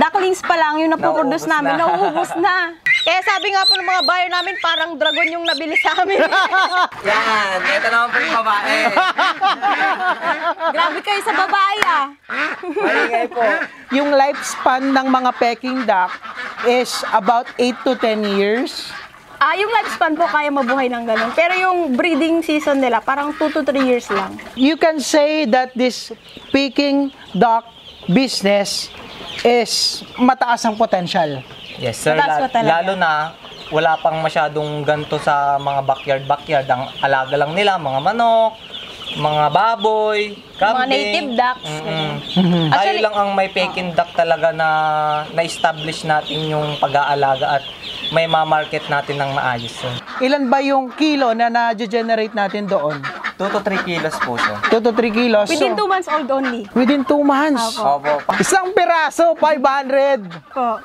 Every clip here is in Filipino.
ducklings pa lang yung napoproduce namin, nauubos na. Kaya sabi nga po ng mga buyer namin, parang dragon yung nabili sa amin. Yan, ito naman po yung babae. Grabe kayo sa babae ah. Maingay po. Yung lifespan ng mga Peking duck is about 8 to 10 years. Yung lifespan po kaya mabuhay ng ganun. Pero yung breeding season nila, parang 2 to 3 years lang. You can say that this Peking duck business is mataas ang potential. Yes, sir. Mataas pa talaga. Lalo na wala pang masyadong ganto sa mga backyard. Ang alaga lang nila, mga manok, mga baboy, kambing. Mga native ducks. Tayo Actually, lang ang may Peking duck talaga na na-establish natin yung pag-aalaga at may ma-market natin ng maayos. Sir. Ilan ba yung kilo na na-generate natin doon? 2 to 3 kilos po siya. 2 to 3 kilos. within So, 2 months old only. within 2 months. Opo. Isang piraso, 500. Po.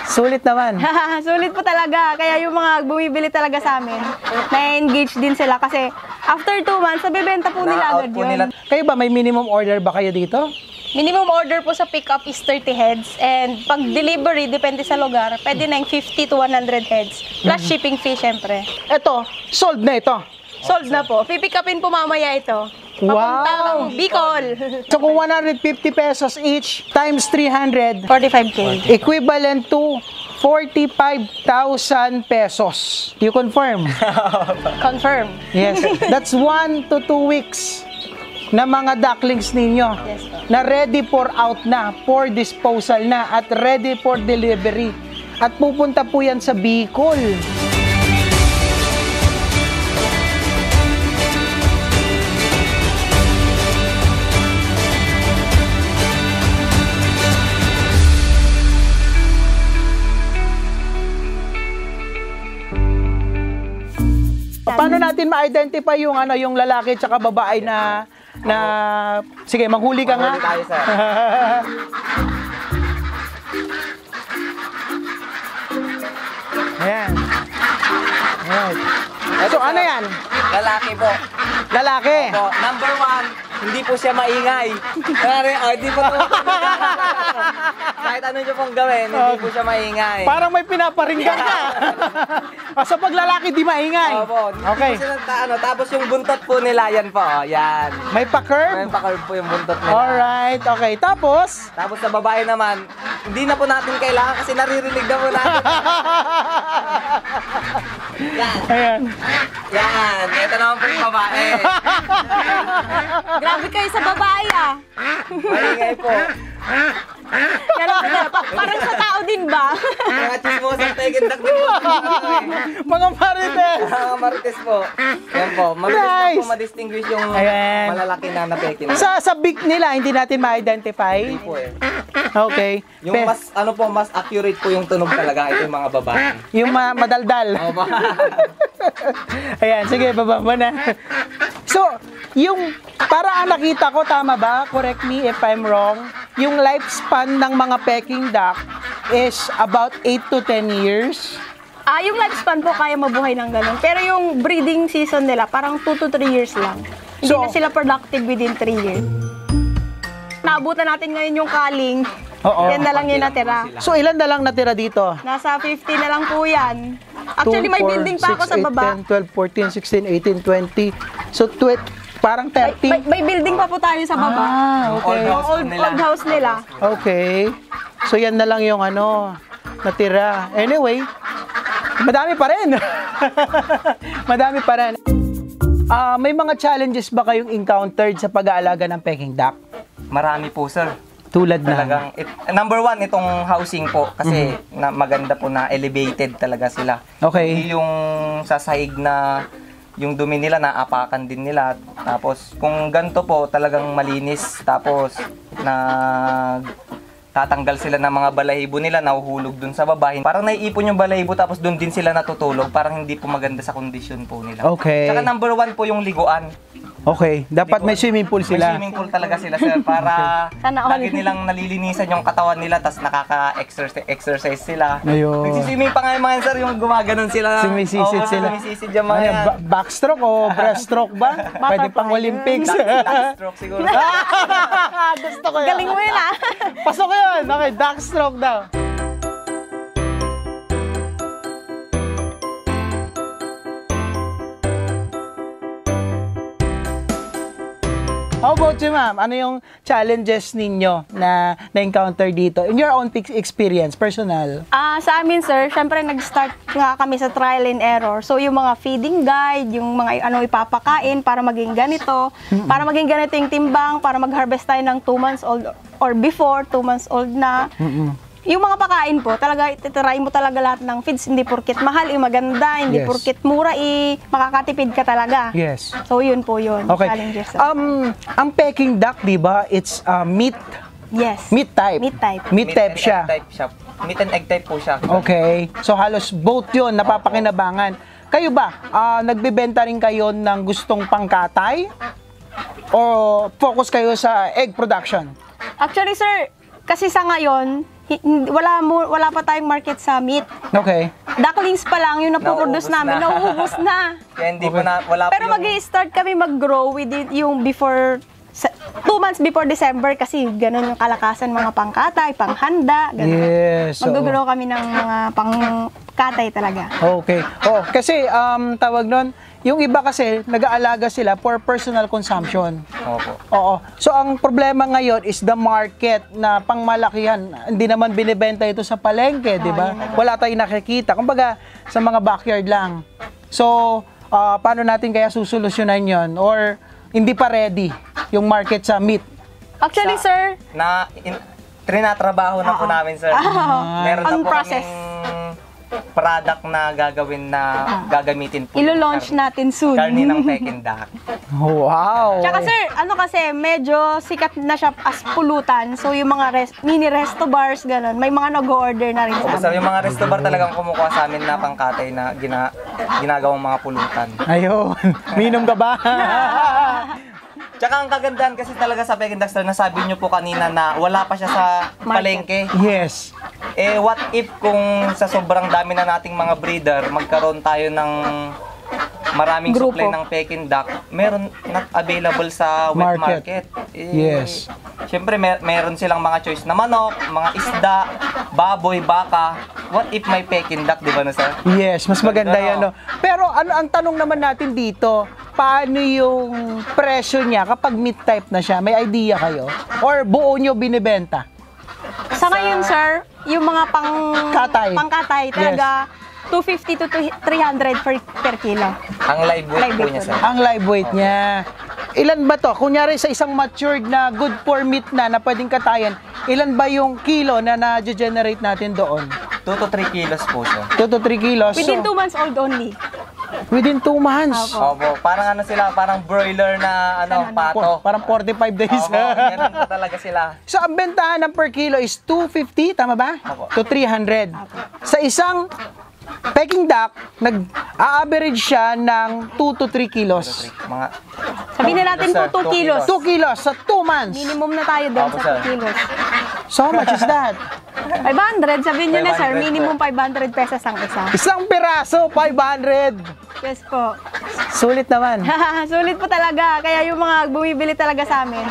Sulit naman. Sulit po talaga. Kaya yung mga bumibili talaga sa amin, na-engage din sila kasi after 2 months, nabibenta po nila Na-out agad po yun. nila. Kayo ba, may minimum order ba kayo dito? Minimum order po sa pick-up is 30 heads and pag delivery, depende sa lugar, pwede na yung 50 to 100 heads. Plus shipping fee, syempre. Eto, sold na ito. Sold na po. Pipick upin po mamaya ito. Wow! Papuntang Bicol. So kung 150 pesos each times 300, 45K. equivalent to 45,000 pesos. You confirm? Confirm. Yes. That's 1 to 2 weeks na mga ducklings ninyo Yes po. na ready for out na, for disposal na, at ready for delivery. At pupunta po yan sa Bicol. Paano natin ma-identify yung yung lalaki at babae na sige, maghuli ka nga. Maghuli tayo, sir. Ayan. Alright. So ano yan? Lalaki po. Lalaki. Opo. Number 1, hindi po siya maingay. Hindi po kahit ano niyo pong gawin, hindi po siya maingay. Parang may pinaparinggan ka. So pag lalaki di maingay. Opo. Okay. Tapos yung buntot po nila, yan po. Yan. May pa-curve? May pa-curve po yung buntot nila. Alright, okay. Tapos? Tapos sa babae naman, hindi na po natin kailangan kasi naririnig na po natin. Yan. Ayan. Yan. Ito naman po yung babae. Grabe kayo sa babae ah. Maingay po. Parang sa tao din ba? Mga chismosang pegendak din po. Mga marites. Mga marites po. Yan po. Mabilis Nice. lang po ma-distinguish yung Ayan. malalaki na pekin. Sa beak nila, hindi natin ma-identify. Hindi po eh. Okay. Yung mas, mas accurate po yung tunog talaga. Ito yung mga babae. Yung madaldal. Opo. Ayan, sige, baba mo na. So, yung, para ang nakita ko, tama ba? Correct me if I'm wrong. Yung lifespan ng mga Peking duck is about 8 to 10 years. Yung lifespan po kaya mabuhay ng ganun. Pero yung breeding season nila, parang 2 to 3 years lang. Hindi So, na sila productive within 3 years. Naabutan natin ngayon yung kaling. Oo. Yan na lang yung natira. So, ilan na lang natira dito? Nasa 50 na lang po yan. Actually, may building pa ako sa baba. 10, 12, 14, 16, 18, 20. So, parang 30? May building pa po tayo sa baba. Okay. Old house nila. Okay. So, yan na lang yung natira. Anyway, madami pa rin. Madami pa rin. May mga challenges ba kayong encountered sa pag-aalaga ng Peking duck? Marami po, sir. Tulad na. Talagang, number 1, itong housing po. Kasi maganda po na elevated talaga sila. Okay. Hindi yung sasahig na yung dumi nila, naapakan din nila. Tapos, kung ganito po, talagang malinis. Tapos, tatanggal sila ng mga balahibo nila, nahuhulog dun sa baba. Parang naiipon yung balahibo, tapos dun din sila natutulog. Parang hindi po maganda sa kondisyon po nila. Okay. Tsaka number 1 po yung liguan. Okay, dapat may swimming pool May sila. swimming pool talaga sila, sir, para Sana all. lagi nilang nalilinisan yung katawan nila, tas nakaka-exercise sila. Ayun. Nagsiswimming pa nga yung mga sir, yung gumaganon sila. Sumisisid Oo, sila. Sumisisid yung mga Ano, yan. backstroke o breaststroke ba? Pwede pang Olympics. Backstroke siguro. Gusto ko yun. Galing mo yun ah. Pasok yun. Okay, backstroke daw. How about you, ma'am? Ano yung challenges ninyo na na-encounter dito? In your own experience, personal? Sa amin, sir, syempre nag-start nga kami sa trial and error. So, yung mga feeding guide, yung mga ano ipapakain para maging ganito, para maging ganito yung timbang, para mag-harvest tayo ng 2 months old or before, 2 months old na. Yung mga pakain po, talaga ititry mo talaga lahat ng feeds, hindi porkit mahal, maganda, hindi Yes. porkit mura, makakatipid ka talaga. Yes. So, yun po yun. Okay. Challenges. Ang Peking duck, di ba, it's meat Yes. meat type. Meat type. Meat type and siya. egg type siya. Meat and egg type po siya. Okay. So halos both 'yon napapakinabangan. Kayo ba, nagbebenta rin kayo ng gustong pangkatay? O focus kayo sa egg production? Actually, sir, kasi sa ngayon, wala pa tayong market sa meat. Okay. Ducklings pa lang yung napoproduce Nauubos namin, na. nauubos na. Kaya hindi po na, wala Pero po yung... mag-i-start kami mag-grow within yung before 2 months before December kasi ganun yung kalakasan mga pangkatay, panghanda, ganun. Yes. So, Mag-grow kami ng mga pangkatay talaga. okay. Oh, kasi tawag nun, yung iba kasi nag-aalaga sila for personal consumption. Opo. Oo. So ang problema ngayon is the market na pangmalakihan. Hindi naman binibenta ito sa palengke, di ba? Wala tayong nakikita. Kumbaga sa mga backyard lang. So paano natin kaya susolusyonan 'yon or hindi pa ready yung market sa meat? Actually, sir, Trinatrabaho na po namin, sir. Meron na Ang po process. kaming product na gagawin na gagamitin po. ilo-launch natin soon. Karni ng Peking duck. Wow. Tsaka sir, ano kasi, medyo sikat na siya as pulutan. So yung mga mini resto bars, ganun, may mga nag-order na rin sa Basta amin. yung mga resto bar talagang kumukuha sa amin na pangkatay na ginagawang mga pulutan. Ayun. Minom ka ba? Tsaka ang kagandahan kasi talaga sa Peking duck, sir, nasabi nyo po kanina na wala pa siya sa palengke. Yes. Eh, what if kung sa sobrang dami na nating mga breeder, magkaroon tayo ng maraming Grupo. supply ng Peking duck, meron not available sa wet market. Yes. Siyempre, meron silang mga choice na manok, mga isda, baboy, baka. What if may Peking duck, di ba na, sir? Yes, mas maganda yan, no? Pero ano ang tanong naman natin dito, paano yung presyo niya kapag meat type na siya? May idea kayo? Or buo nyo binibenta? Sa ngayon, sir, yung mga pangkatay, Yes. talaga 250 to 300 per kilo. Ang live weight Live po weight niya, po sir. Ang live weight niya. Ilan ba to? Kunyari sa isang matured na good for meat na pwedeng katayan, ilan ba yung kilo na na-generate natin doon? 2 to 3 kilos po siya. 2 to 3 kilos. Within So, 2 months old only. within 2 months. Opo, parang ano sila, parang broiler na pato. Parang 45 days. Opo, ganun po talaga sila. So, ang bentahan ng per kilo is 250, tama ba? Opo. To 300. Sa isang Peking duck, nag-a-average siya ng 2 to 3 kilos. Mga Sabihin na natin Sir, po 2 2 kilos. 2 kilos sa 2 months. Minimum na tayo doon Opo, sa sir. 2 kilos. So, how much is that? 500, sabihin nyo na sir, 500 po. minimum 500 pesos ang isa. Isang piraso, 500. Yes po. Sulit naman. Sulit po talaga. Kaya yung mga bumibili talaga sa amin,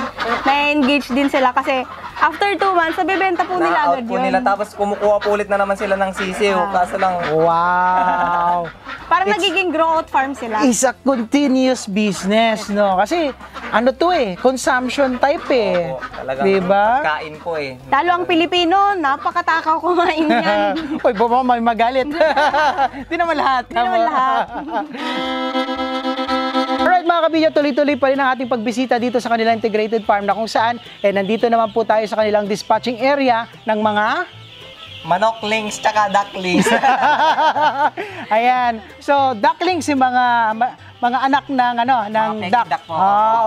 na-engage din sila kasi after 2 months, nabibenta po nila na-out agad po yun. nila. Tapos kumukuha po ulit na naman sila ng sisiw. Kaso lang, Wow. Parang nagiging grow-out farm sila. Is a continuous business, no? Kasi, ano to eh, consumption type eh. opo, talagang Diba? pagkain po eh. Lalo ang Pilipino, napakatakaw kumain yan. Uy, baba, may magalit. Di naman lahat. Hindi naman lahat. Alright mga kabidyo, tuloy-tuloy pa rin ang ating pagbisita dito sa kanilang integrated farm na kung saan, nandito naman po tayo sa kanilang dispatching area ng mga Manoklings tsaka ducklings. ayan. So, ducklings yung mga anak ng ng Mga duck. Peking duck po.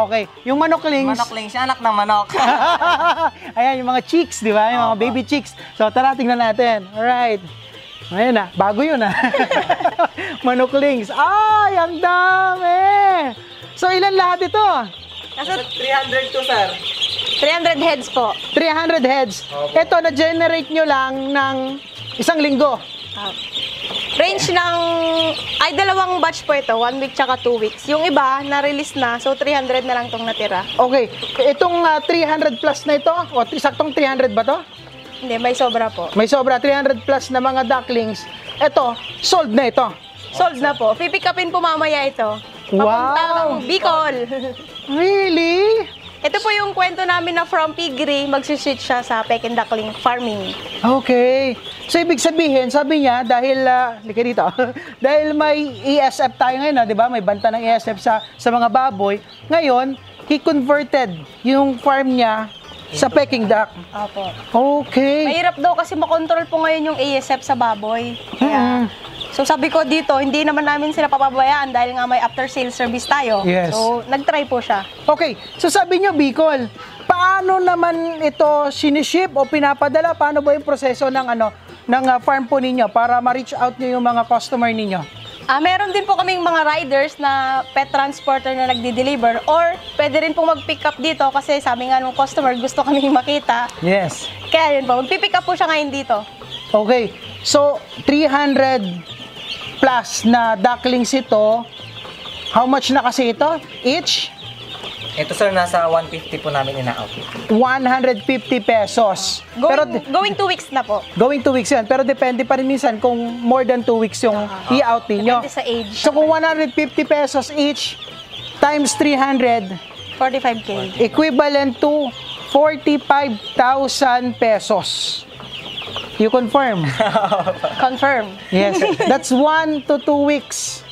Okay. Yung manoklings, Manoklings, anak ng manok. ayan, yung mga chicks, di ba? Yung mga Opo. baby chicks. So, tara, tingnan natin. Alright. Ayan na, bago yun Manoklings. Ay, ang dami! So, ilan lahat ito? Nasa 300 to, sir. 300 heads po. 300 heads. Opo. Ito, na-generate nyo lang ng isang linggo. Ah, range ng, ay dalawang batch po ito, 1 week tsaka 2 weeks. Yung iba, na-release na, so 300 na lang tong natira. Okay. Itong 300 plus na ito, o saktong 300 ba to? Hindi, may sobra po. May sobra, 300 plus na mga ducklings. Ito, sold na ito. Sold na po. Pipick upin po mamaya ito. Wow. Papuntang Bicol. Really? Ito po yung kwento namin na from piggery, magsiswitch siya sa Peking duckling farming. Okay. So, ibig sabihin, sabi niya, dahil, lika dito, dahil may ESF tayo ngayon, di ba? May banta ng ESF sa mga baboy. Ngayon, he converted yung farm niya sa Peking duck. Opo. Okay. Mahirap daw kasi makontrol po ngayon yung ASF sa baboy. Kaya, so sabi ko dito, hindi naman namin sila papabayaan dahil nga may after sales service tayo. Yes. So, nag-try po siya. Okay. So, sabi niyo, Bicol, paano naman ito siniship o pinapadala? Paano ba yung proseso ng farm po ninyo para ma-reach out niyo yung mga customer ninyo? Meron din po kaming mga riders na pet transporter na nagdi-deliver or pwede rin pong mag-pick up dito kasi sabi nga ng customer gusto kaming makita. Yes. Kaya yun po, mag-pick up po siya ngayon dito. Okay. So, 300 plus na ducklings ito. How much na kasi ito? Each? Ito, sir, nasa 150 po namin ina-out. 150 pesos. Going 2 weeks na po. Going 2 weeks yan. Pero depende pa rin minsan kung more than 2 weeks yung i-out ninyo. Depende sa age. So, kung 150 pesos each times 300, 45K. equivalent to 45,000 pesos. You confirm? Confirm. Yes. That's 1 to 2 weeks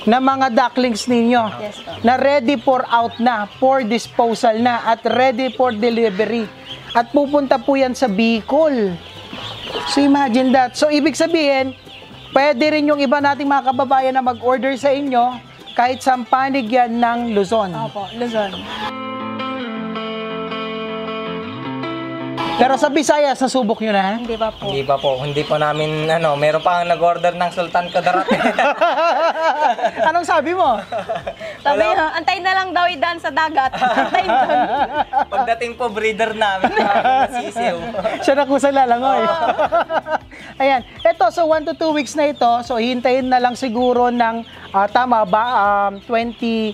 na mga ducklings ninyo Yes, po. na ready for out na, for disposal na, at ready for delivery. At pupunta po yan sa Bicol. So imagine that. So ibig sabihin, pwede rin yung iba nating mga kababayan na mag-order sa inyo kahit sa panig yan ng Luzon. Opo, Luzon. Pero sa Visayas, nasubok nyo na? Hindi ba po? Hindi pa po. Hindi po namin, meron pa ang nag-order ng Sultan Kudarat. Anong sabi mo? Sabi niya, antayin na lang daw idaan sa dagat. Antayin doon. Pagdating po, breeder namin. Nasisiw. Siya na kusa lalangoy. Ayan. Ito, so 1 to 2 weeks na ito. So, hintayin na lang siguro ng, tama ba, 26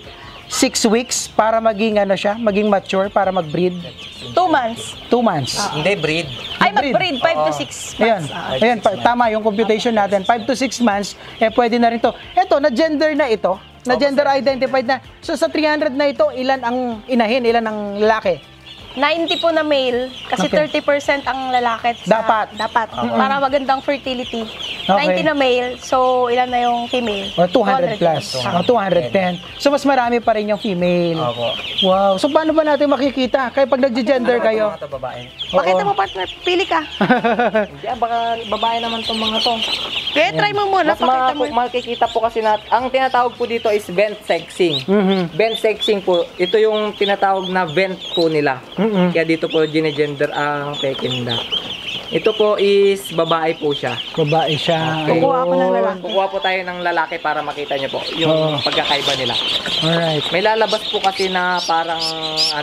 weeks para maging, maging mature, para mag-breed. 2 months. 2 months. Hindi, breed. Ay, mag-breed 5 to 6 Ayan. months. Ayan, tama yung computation natin. 5 to 6 months, pwede na rin to. Ito, na-gender na ito. Na-gender identified na. So, sa 300 na ito, ilan ang inahin, ilan ang lalaki? 90 po na male, kasi Okay. 30% ang lalaki. Dapat. Para magandang fertility. Okay. 90 na male, so ilan na yung female? O, 200 plus. O, 210. So, mas marami pa rin yung female. Opo. Wow. So, paano ba natin makikita? Kaya pag nag-gender kayo? Mga to, babae. Pakita mo partner, pili ka. Hindi, baka babae naman tong mga to. Kaya try mo muna, Mas pakita mo. makikita po kasi ang tinatawag po dito is vent sexing. Mhm. Vent sexing po, ito yung tinatawag na vent po nila. Mhm. Kaya dito po ginegender ang Peking duck. Ito po is babae po siya. Babae siya. Kukuha ako ng lalaki. Kukuha po tayo ng lalaki para makita nyo po yung pagkakaiba nila. Alright. May lalabas po kasi na parang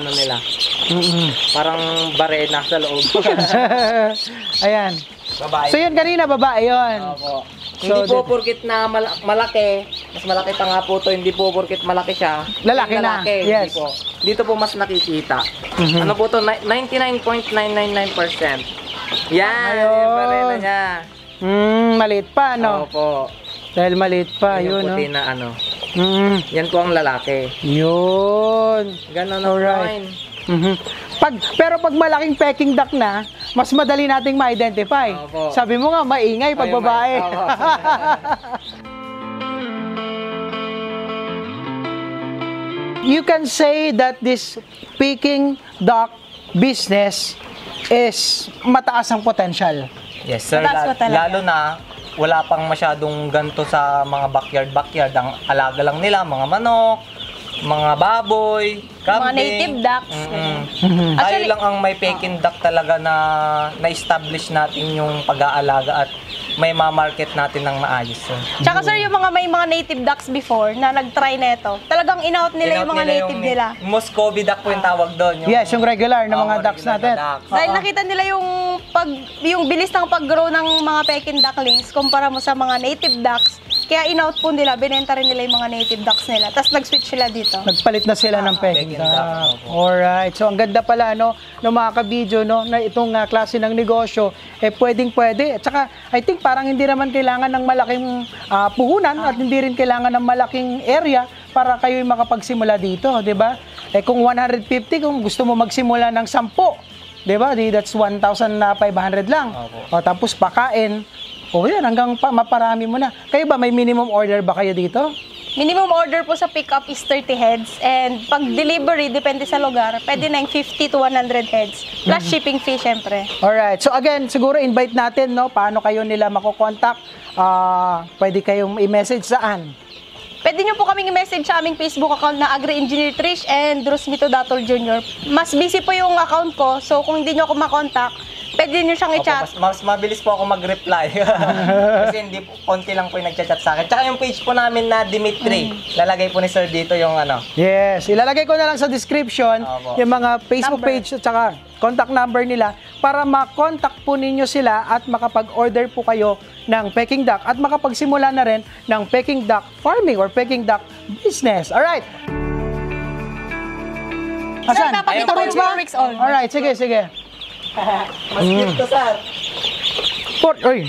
nila, Mhm. parang barena sa loob. Ayan. Babae. So, yun kanina, babae yun. Opo. So, Hindi po porkit na malaki, mas malaki pa nga po to, hindi po porkit malaki siya. Lalaki na, yes. Hindi po. Dito po mas nakikita. Mhm. Ano po to? 99.999%. Yan, Ayun. yung barena niya. Maliit pa, no? Opo. Dahil maliit pa, Yung yun, no? puti na ano. Mm. Yan po ang lalaki. Yun. Ganon ang Alright. line. Mhm. Pero pag malaking Peking duck na, mas madali nating ma-identify. Opo. Sabi mo nga, maingay pag Ay, babae. opo. You can say that this Peking duck business is mataas ang potential. Yes, sir. Mataas pa talaga. Lalo na wala pang masyadong ganto sa mga backyard. Ang alaga lang nila, mga manok, mga baboy, kambing. Mga native ducks. Mhm. Tayo Actually- lang ang may Peking duck talaga na na-establish natin yung pag-aalaga at may ma-market natin ng maayos, sir. Tsaka sir, yung mga may mga native ducks before na nag-try neto, talagang in-out nila yung mga native nila. Muscovy duck po yung tawag doon. Yes, yung regular na mga Oo, ducks regular natin. na ducks. Dahil nakita nila yung bilis ng pag-grow ng mga Peking ducklings kumpara mo sa mga native ducks. Kaya in-out po nila, binenta rin nila yung mga native ducks nila. Tapos nag-switch sila dito. Nagpalit na sila ng Peking Peking duck. duck, opo. Alright. So, ang ganda pala, no, ng mga kabidyo, no, na itong klase ng negosyo, pwedeng-pwede. At saka, I think parang hindi naman kailangan ng malaking puhunan at hindi rin kailangan ng malaking area para kayo'y makapagsimula dito, di ba? Kung 150, kung gusto mo magsimula ng 10, di ba? That's 1,500 lang. Opo. O, tapos pakain. O yan, hanggang maparami mo na. Kayo ba, may minimum order ba kayo dito? Minimum order po sa pick-up is 30 heads. And pag delivery, depende sa lugar, pwede na yung 50 to 100 heads. Plus shipping fee, syempre. Alright. So again, siguro invite natin, no, paano kayo nila makokontak. Pwede kayong i-message saan? Pwede nyo po kaming i-message sa aming Facebook account na Agri-Engineer Trish and Rosmito Dator Jr. Mas busy po yung account ko, so kung hindi nyo ako makontak, pwede nyo siyang Opo, i-chat. mas mabilis po ako mag-reply. Kasi hindi po, konti lang po yung nagchat-chat sa akin. Tsaka yung page po namin na Dimitri, lalagay po ni Sir dito yung ano. Yes. Ilalagay ko na lang sa description Opo. yung mga Facebook Number. page at saka contact number nila para makontak po ninyo sila at makapag-order po kayo ng Peking duck at makapagsimula na rin ng Peking duck farming or Peking duck business. Alright. Asan? napakita Ito ko weeks yung ba? 4 weeks old. Alright, sige, sige. Mas cute to, Sir. Uy.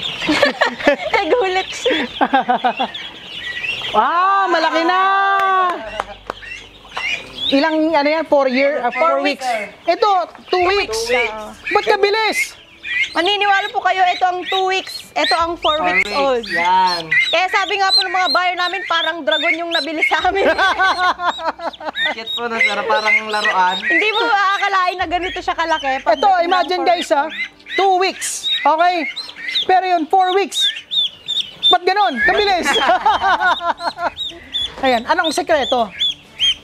Nagulat siya. Malaki na! Ilang, ano yan, 4 weeks? Ito, 2 weeks. Ba't ka bilis? Maniniwala po kayo, ito ang 2 weeks, ito ang 4 weeks old. Yan. Kaya sabi nga po ng mga buyer namin, parang dragon yung nabili sa amin. Cute po na, Sir. Parang laruan. Hindi mo maakalain na ganito siya kalaki. Ito, imagine guys 2 weeks. Okay? Pero yun, 4 weeks. Ba't ganon? Kabilis. Ayan, anong sekreto?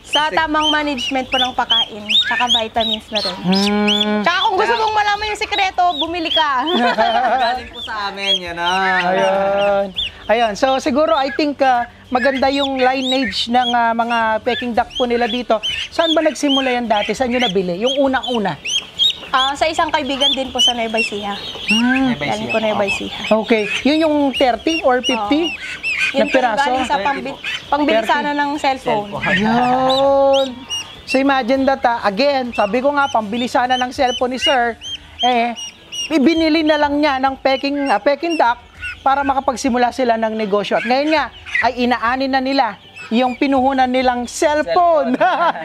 Sa tamang management po ng pagkain, tsaka vitamins na rin. Hmm. Tsaka kung gusto mong malaman yung sekreto, bumili ka. Galing po sa amin, yan Ayun. Ayun. So siguro I think maganda yung lineage ng mga Peking duck po nila dito. Saan ba nagsimula yan dati? Saan nyo nabili? Yung unang-una? Sa isang kaibigan din po sa Nueva Ecija. Galing po Nueva Ecija. Okay. Yun yung 30 or 50 na Yun po piraso? galing sa pangbili sana ng cellphone. Ayun. So imagine that, again, sabi ko nga, pambili sana ng cellphone ni Sir, ibinili na lang niya ng Peking duck para makapagsimula sila ng negosyo. At ngayon nga, ay inaanin na nila yung pinuhunan nilang cellphone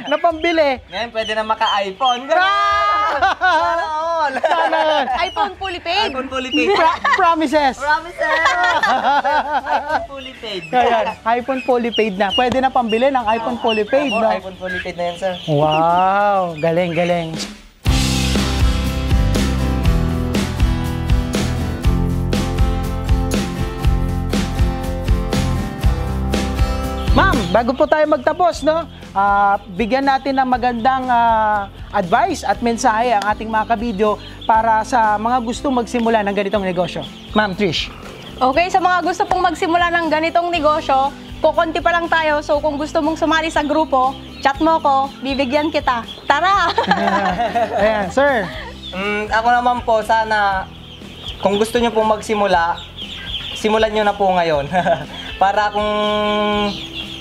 na pambili. Ngayon, pwede na maka-iPhone. Sana all. Sana all. iPhone fully paid. iPhone fully paid. Promises. Promises. iPhone fully paid. Ayan, iPhone fully paid na. Pwede na pambili ng iPhone fully paid, Opo, no? iPhone fully paid na yan, Sir. Wow, galing, galing. Ma'am, bago po tayo magtapos, no? Bigyan natin ng magandang advice at mensahe ang ating mga kabidyo para sa mga gusto magsimula ng ganitong negosyo. Ma'am Trish. Okay, sa mga gusto pong magsimula ng ganitong negosyo, kukunti pa lang tayo. So kung gusto mong sumali sa grupo, chat mo ko, bibigyan kita. Tara! Ayan, sir. Ako naman po, sana kung gusto nyo pong magsimula, simulan nyo na po ngayon. Para kung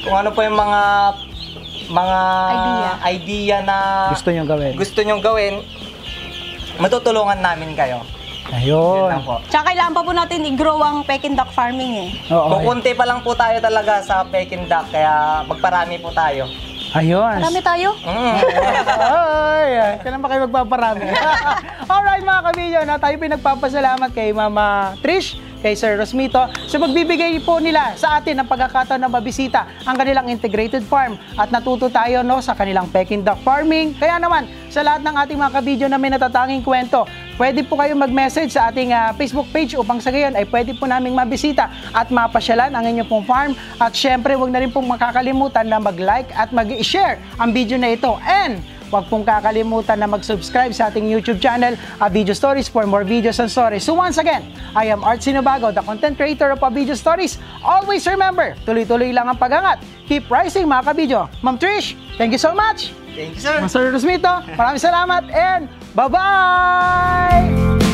ano po yung mga idea na Gusto nyo gawin. gusto nyong gawin, matutulungan namin kayo. Yun lang Ayun. po. Tsaka kailangan pa po natin i-grow ang Peking duck farming eh. Oo. Kukunti pa lang po tayo talaga sa Peking duck, kaya magparami po tayo. Ayun. Marami tayo. Ay, kailan ba kayo magpaparami? Alright mga kabidyo, na tayo pinagpapasalamat kay Mama Trish, kay Sir Rosmito sa magbibigay po nila sa atin ng pagkakataon na mabisita ang kanilang integrated farm at natuto tayo sa kanilang Peking duck farming. Kaya naman, sa lahat ng ating mga kabidyo na may natatanging kwento, pwede po kayo mag-message sa ating Facebook page upang sa gayon ay pwede po naming mabisita at mapasyalan ang inyong pong farm. At syempre, huwag na rin pong makakalimutan na mag-like at mag-share ang video na ito. And huwag pong kakalimutan na mag-subscribe sa ating YouTube channel, Video Stories, for more videos and stories. So once again, I am Art Sinabago, the content creator of Video Stories. Always remember, tuloy-tuloy lang ang pag-angat. Keep rising mga kabidyo. Ma'am Trish, thank you so much. Thank you, sir. Master Rosmito, maraming salamat and bye-bye!